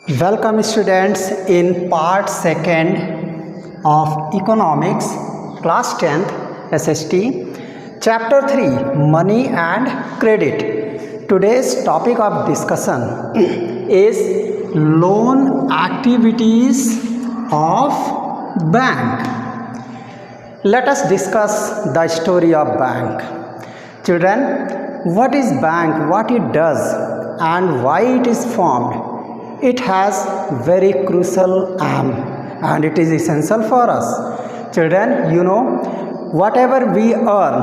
Welcome students in part 2nd of economics class 10th SST chapter 3 money and credit. Today's topic of discussion is loan activities of bank. Let us discuss the story of bank. Children, what is bank, what it does and why it is formed? It has very crucial aim and it is essential for us. Children, you know, whatever we earn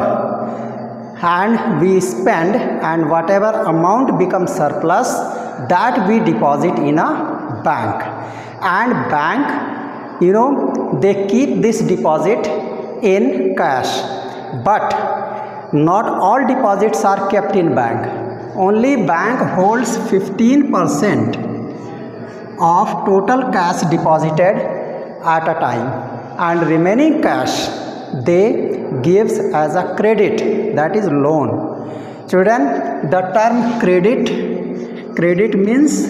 and we spend and whatever amount becomes surplus, that we deposit in a bank. And bank, you know, they keep this deposit in cash. But not all deposits are kept in bank. Only bank holds 15% of total cash deposited at a time, and remaining cash they gives as a credit, that is loan. Children, the term credit means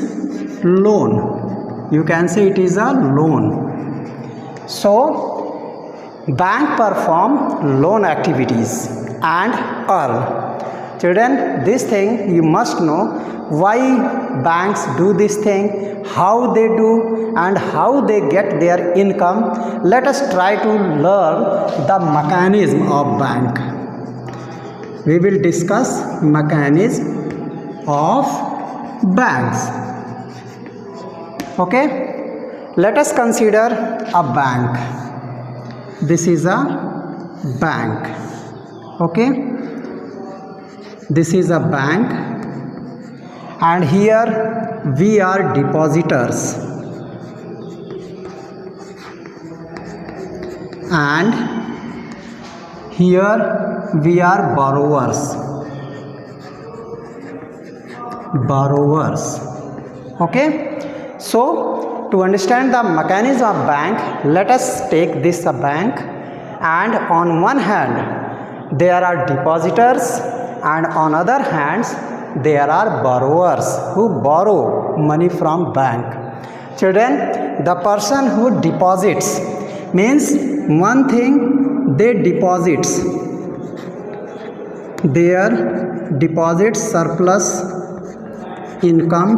loan. You can say it is a loan. So bank perform loan activities and earn. Children, this thing you must know, why banks do this thing, how they do and how they get their income. Let us try to learn the mechanism of bank. We will discuss mechanism of banks. Okay, let us consider a bank. This is a bank. Okay, this is a bank. And here we are depositors and here we are borrowers. Okay, so to understand the mechanism of bank, let us take this a bank, and on one hand there are depositors and on other hands there are borrowers who borrow money from bank. Children, the person who deposits means one thing, they deposits their deposit surplus income.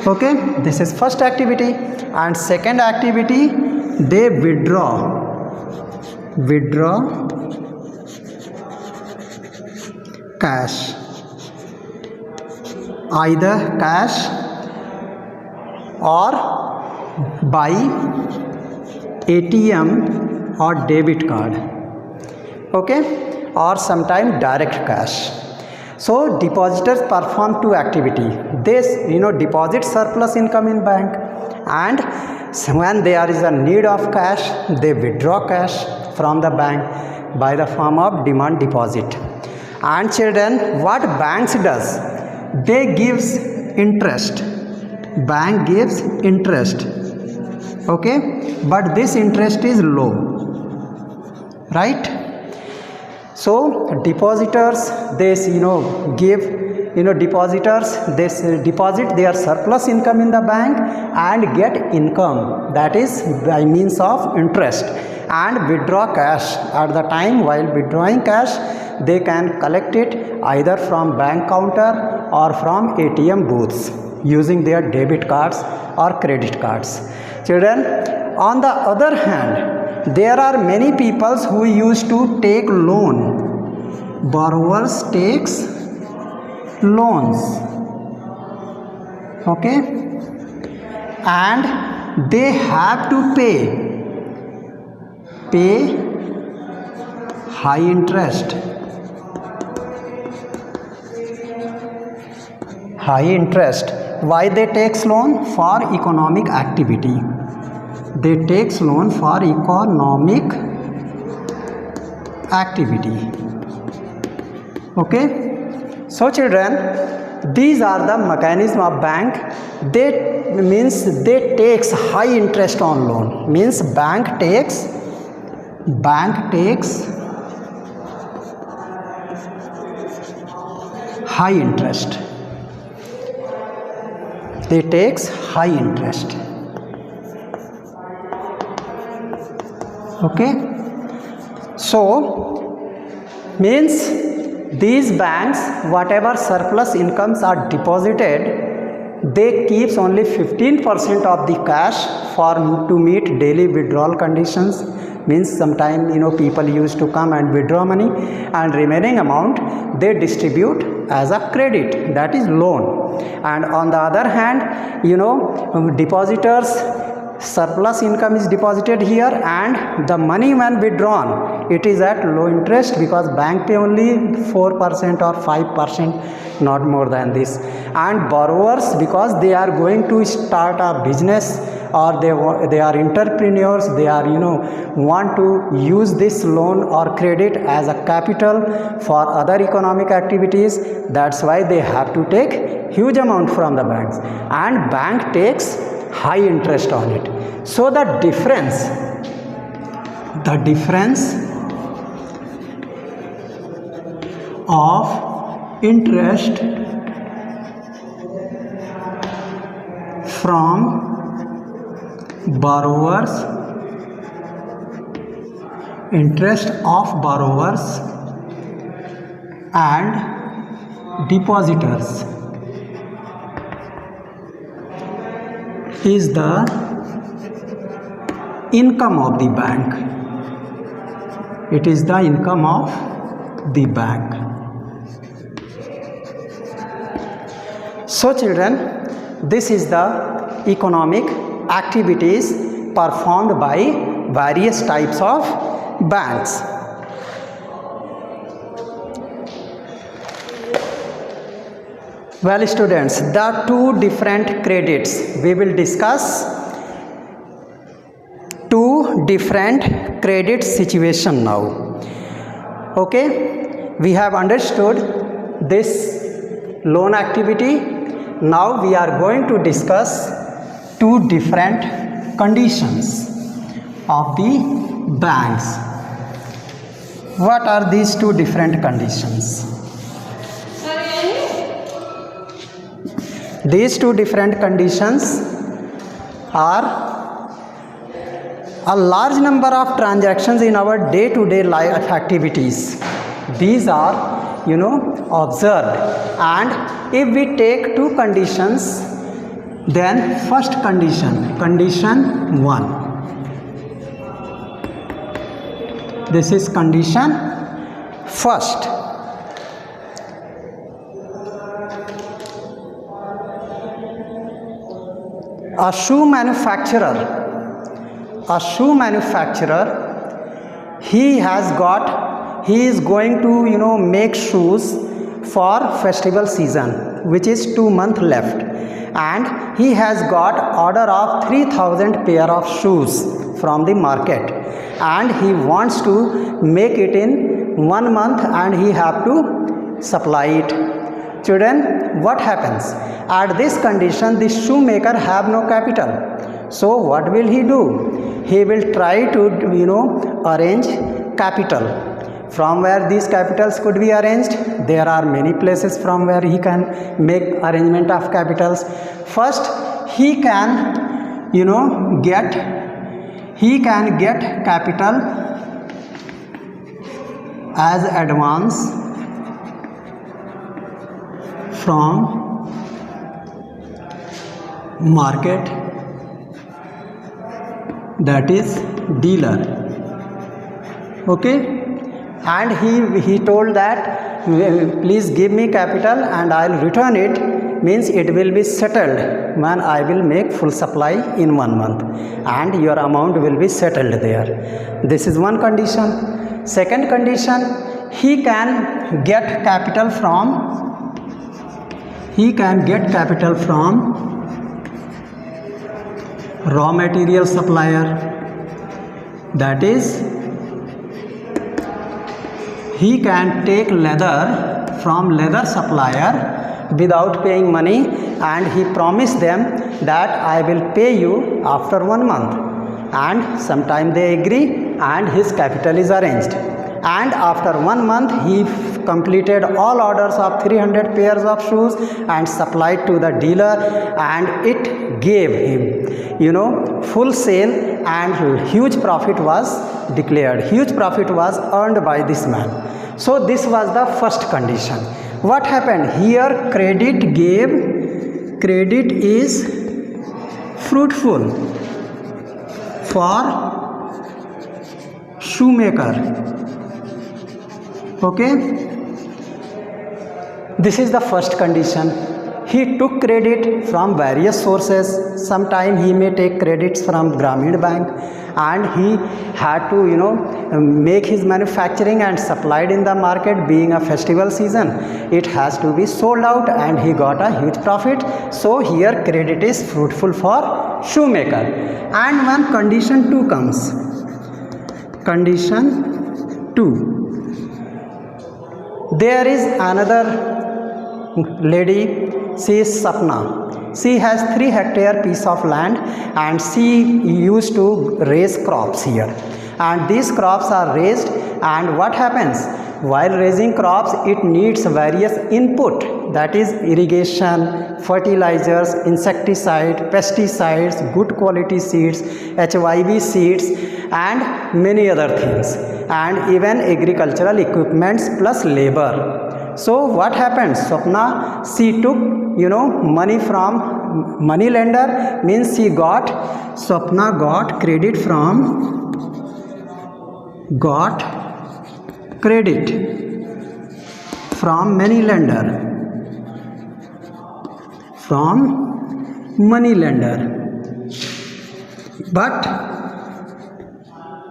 Okay, this is first activity. And second activity, they withdraw cash, either cash or by ATM or debit card, okay, or sometime direct cash. So depositors perform two activity. They deposit surplus income in bank, and when there is a need of cash, they withdraw cash from the bank by the form of demand deposit. And children, what banks does, they gives interest. Bank gives interest, okay, but this interest is low, right? So depositors, they depositors, they deposit their surplus income in the bank and get income, that is by means of interest, and withdraw cash. At the time while withdrawing cash, they can collect it either from bank counter or from ATM booths using their debit cards or credit cards. Children, on the other hand, there are many people who used to take loan. Borrowers takes loans, okay, and they have to pay high interest. Why they takes loan? For economic activity. They takes loan for economic activity. Okay, so children, these are the mechanism of bank. They means they takes high interest on loan, means bank takes high interest. they takes high interest. Okay, so means these banks, whatever surplus incomes are deposited, they keeps only 15% of the cash for to meet daily withdrawal conditions. Means sometime people used to come and withdraw money, and remaining amount they distribute as a credit, that is loan. And on the other hand, depositors surplus income is deposited here, and the money when withdrawn, it is at low interest, because bank pay only 4% or 5%, not more than this. And borrowers, because they are going to start a business, or they are entrepreneurs, they are want to use this loan or credit as a capital for other economic activities. That's why they have to take huge amount from the banks, and bank takes high interest on it. So the difference of interest from borrowers, and depositors is the income of the bank. It is the income of the bank. So children, this is the economic activities performed by various types of banks. Well students, the two different credits, we will discuss two different credit situation now. Okay, we have understood this loan activity. Now we are going to discuss two different conditions of the banks. What are these two different conditions? These two different conditions are a large number of transactions in our day-to-day life activities. These are observed, and if we take two conditions, then first condition 1, this is condition first. A shoe manufacturer, he is going to make shoes for festival season, which is 2 months left, and he has got order of 3,000 pair of shoes from the market, and he wants to make it in 1 month, and he have to supply it. Children, what happens? At this condition, the shoemaker have no capital. So what will he do? He will try to arrange capital. From where these capitals could be arranged? There are many places from where he can make arrangement of capitals. First, he can get capital as advance from market, that is dealer. Okay, and he told that please give me capital and I'll return it, means it will be settled when I will make full supply in 1 month, and your amount will be settled there. This is one condition. Second condition, he can get capital from raw material supplier, that is he can take leather from leather supplier without paying money, and he promised them that I will pay you after 1 month, and sometime they agree and his capital is arranged, and after 1 month he completed all orders of 300 pairs of shoes and supplied to the dealer, and it gave him full sale, and huge profit was declared, huge profit was earned by this man. So this was the first condition. What happened here? Credit is fruitful for shoemaker. Okay, this is the first condition. He took credit from various sources. Sometime he may take credits from Grameen Bank, and he had to make his manufacturing and supplied in the market. Being a festival season, it has to be sold out, and he got a huge profit. So here credit is fruitful for shoemaker. And when condition 2 comes, condition 2, there is another lady. She is Sapna. She has 3 hectare piece of land, and she used to raise crops here, and these crops are raised. And what happens while raising crops? It needs various input, that is irrigation, fertilizers, insecticide, pesticides, good quality seeds, HYV seeds, and many other things, and even agricultural equipments plus labor. So what happened? Swapna, she took money from money lender, means Swapna got credit from money lender, but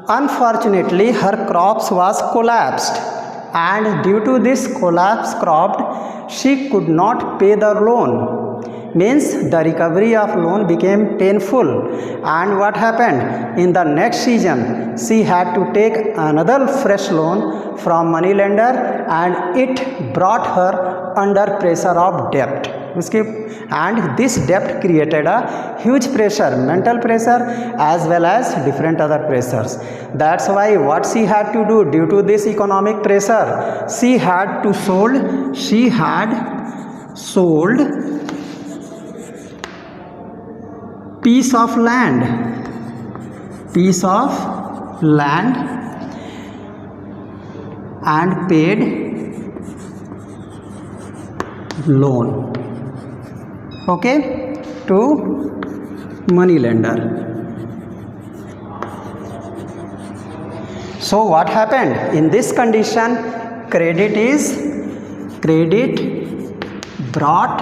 unfortunately her crops was collapsed, and due to this collapsed crop, she could not pay the loan, means the recovery of loan became painful. And what happened? In the next season, she had to take another fresh loan from money lender, and it brought her under pressure of debt. And this debt created a huge pressure, mental pressure as well as different other pressures. That's why what she had to do, due to this economic pressure, she had sold piece of land and paid loan, okay, to money lender. So what happened? In this condition, credit brought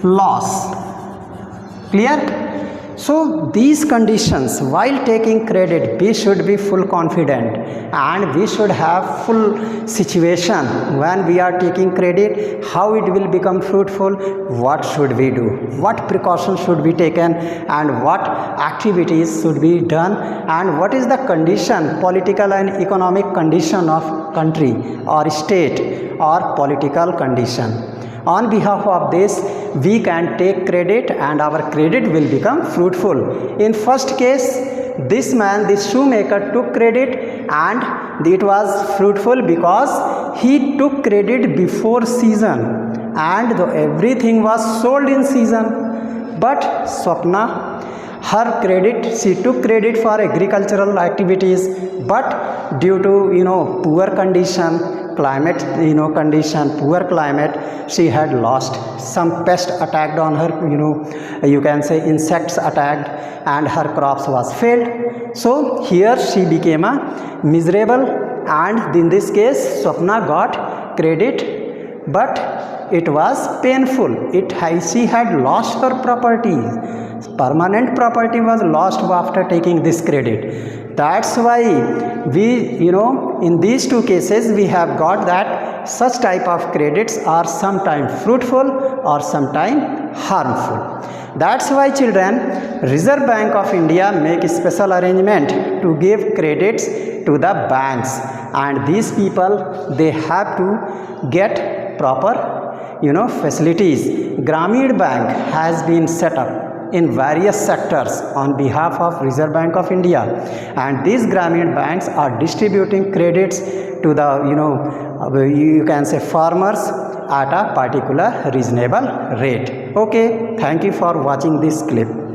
loss. Clear? So these conditions, while taking credit, we should be full confident, and we should have full situation when we are taking credit, how it will become fruitful, what should we do, what precautions should be taken, and what activities should be done, and what is the condition, political and economic condition of country or state or political condition. On behalf of this, we can take credit and our credit will become fruitful. In first case, this shoemaker took credit and it was fruitful because he took credit before season and everything was sold in season. But Swapna, her credit, she took credit for agricultural activities, but due to poor condition, climate poor climate, she had lost. Some pest attacked on her, you can say insects attacked, and her crops was failed. So here she became a miserable, and in this case Swapna got credit, but it was painful. She had lost her property. Permanent property was lost after taking this credit. That's why we, in these two cases, we have got that such type of credits are sometimes fruitful or sometimes harmful. That's why, children, Reserve Bank of India make a special arrangement to give credits to the banks, and these people, they have to get proper facilities. Grameen Bank has been set up in various sectors on behalf of Reserve Bank of India, and these Gramin banks are distributing credits to the you can say farmers at a particular reasonable rate. Okay, thank you for watching this clip.